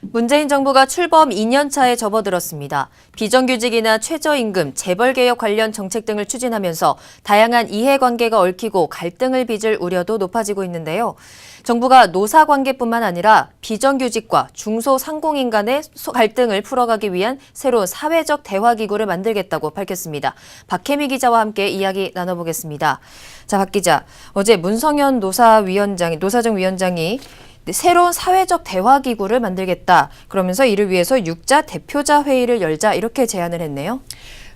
문재인 정부가 출범 2년 차에 접어들었습니다. 비정규직이나 최저임금, 재벌개혁 관련 정책 등을 추진하면서 다양한 이해관계가 얽히고 갈등을 빚을 우려도 높아지고 있는데요. 정부가 노사관계뿐만 아니라 비정규직과 중소상공인 간의 갈등을 풀어가기 위한 새로운 사회적 대화기구를 만들겠다고 밝혔습니다. 박혜미 기자와 함께 이야기 나눠보겠습니다. 자, 박 기자, 어제 문성현 노사정 위원장이 새로운 사회적 대화기구를 만들겠다. 그러면서 이를 위해서 6자 대표자 회의를 열자 이렇게 제안을 했네요.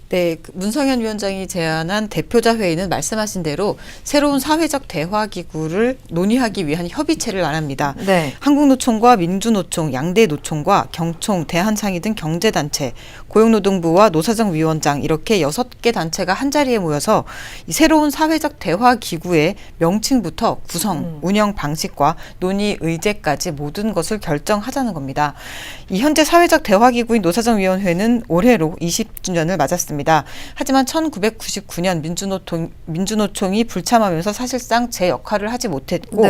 네, 문성현 위원장이 제안한 대표자 회의는 말씀하신 대로 새로운 사회적 대화기구를 논의하기 위한 협의체를 말합니다. 네. 한국노총과 민주노총, 양대노총과 경총, 대한상의 등 경제단체, 고용노동부와 노사정위원장 이렇게 6개 단체가 한자리에 모여서 이 새로운 사회적 대화기구의 명칭부터 구성, 운영 방식과 논의 의제까지 모든 것을 결정하자는 겁니다. 이 현재 사회적 대화기구인 노사정위원회는 올해로 20주년을 맞았습니다. 하지만 1999년 민주노총이 불참하면서 사실상 제 역할을 하지 못했고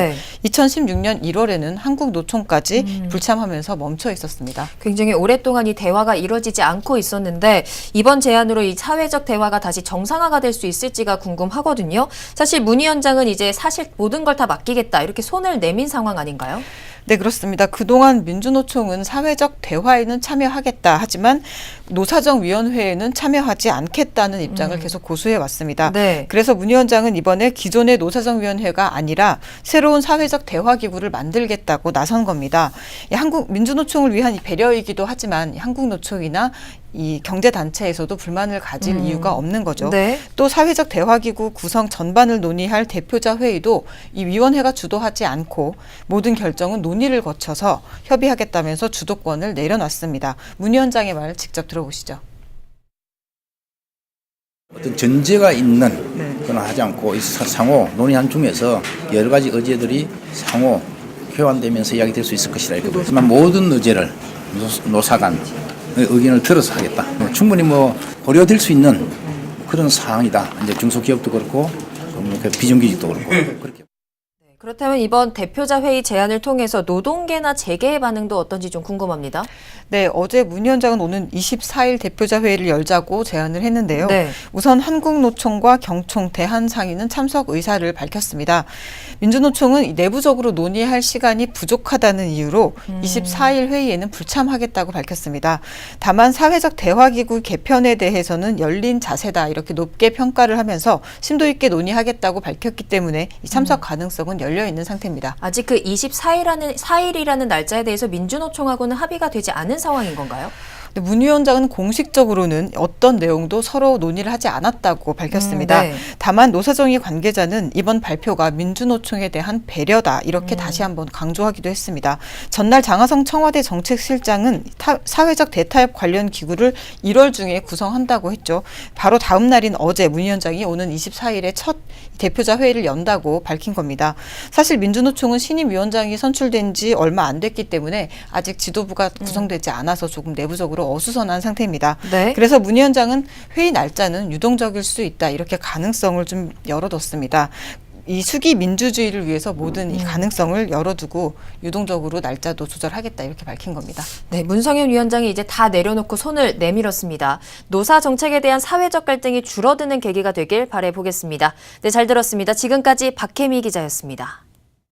2016년 1월에는 한국노총까지 불참하면서 멈춰 있었습니다. 굉장히 오랫동안 이 대화가 이루어지지 않고 있었는데 이번 제안으로 이 사회적 대화가 다시 정상화가 될 수 있을지가 궁금하거든요. 사실 문 위원장은 이제 사실 모든 걸 다 맡기겠다 이렇게 손을 내민 상황 아닌가요? 네, 그렇습니다. 그동안 민주노총은 사회적 대화에는 참여하겠다 하지만 노사정위원회에는 참여하지 않겠다는 입장을 계속 고수해 왔습니다. 네. 그래서 문 위원장은 이번에 기존의 노사정위원회가 아니라 새로운 사회적 대화기구를 만들겠다고 나선 겁니다. 민주노총을 위한 배려이기도 하지만 한국노총이나 이 경제단체에서도 불만을 가질 이유가 없는 거죠. 네. 또 사회적 대화기구 구성 전반을 논의할 대표자 회의도 이 위원회가 주도하지 않고 모든 결정은 논의를 거쳐서 협의하겠다면서 주도권을 내려놨습니다. 문 위원장의 말 직접 들어보시죠. 어떤 전제가 있는 건 하지 않고 상호 논의한 중에서 여러 가지 의제들이 상호 교환되면서 이야기될 수 있을 것이다. 하지만 모든 의제를 노사 간 의견을 들어서 하겠다. 충분히 고려될 수 있는 그런 사항이다. 이제 중소기업도 그렇고 비정규직도 그렇고 그렇게. 그렇다면 이번 대표자 회의 제안을 통해서 노동계나 재계의 반응도 어떤지 좀 궁금합니다. 네, 어제 문 위원장은 오는 24일 대표자 회의를 열자고 제안을 했는데요. 네. 우선 한국노총과 경총, 대한상의는 참석 의사를 밝혔습니다. 민주노총은 내부적으로 논의할 시간이 부족하다는 이유로 24일 회의에는 불참하겠다고 밝혔습니다. 다만 사회적 대화기구 개편에 대해서는 열린 자세다 이렇게 높게 평가를 하면서 심도 있게 논의하겠다고 밝혔기 때문에 이 참석 가능성은 열려 있는 상태입니다. 아직 그 24일이라는 날짜에 대해서 민주노총하고는 합의가 되지 않은 상황인 건가요? 문 위원장은 공식적으로는 어떤 내용도 서로 논의를 하지 않았다고 밝혔습니다. 네. 다만 노사정의 관계자는 이번 발표가 민주노총에 대한 배려다 이렇게 다시 한번 강조하기도 했습니다. 전날 장하성 청와대 정책실장은 사회적 대타협 관련 기구를 1월 중에 구성한다고 했죠. 바로 다음 날인 어제 문 위원장이 오는 24일에 첫 대표자 회의를 연다고 밝힌 겁니다. 사실 민주노총은 신임 위원장이 선출된 지 얼마 안 됐기 때문에 아직 지도부가 구성되지 않아서 조금 내부적으로 어수선한 상태입니다. 네. 그래서 문 위원장은 회의 날짜는 유동적일 수 있다 이렇게 가능성을 좀 열어뒀습니다. 이 수기 민주주의를 위해서 모든 이 가능성을 열어두고 유동적으로 날짜도 조절하겠다 이렇게 밝힌 겁니다. 네, 문성현 위원장이 이제 다 내려놓고 손을 내밀었습니다. 노사 정책에 대한 사회적 갈등이 줄어드는 계기가 되길 바라보겠습니다. 네, 잘 들었습니다. 지금까지 박혜미 기자였습니다.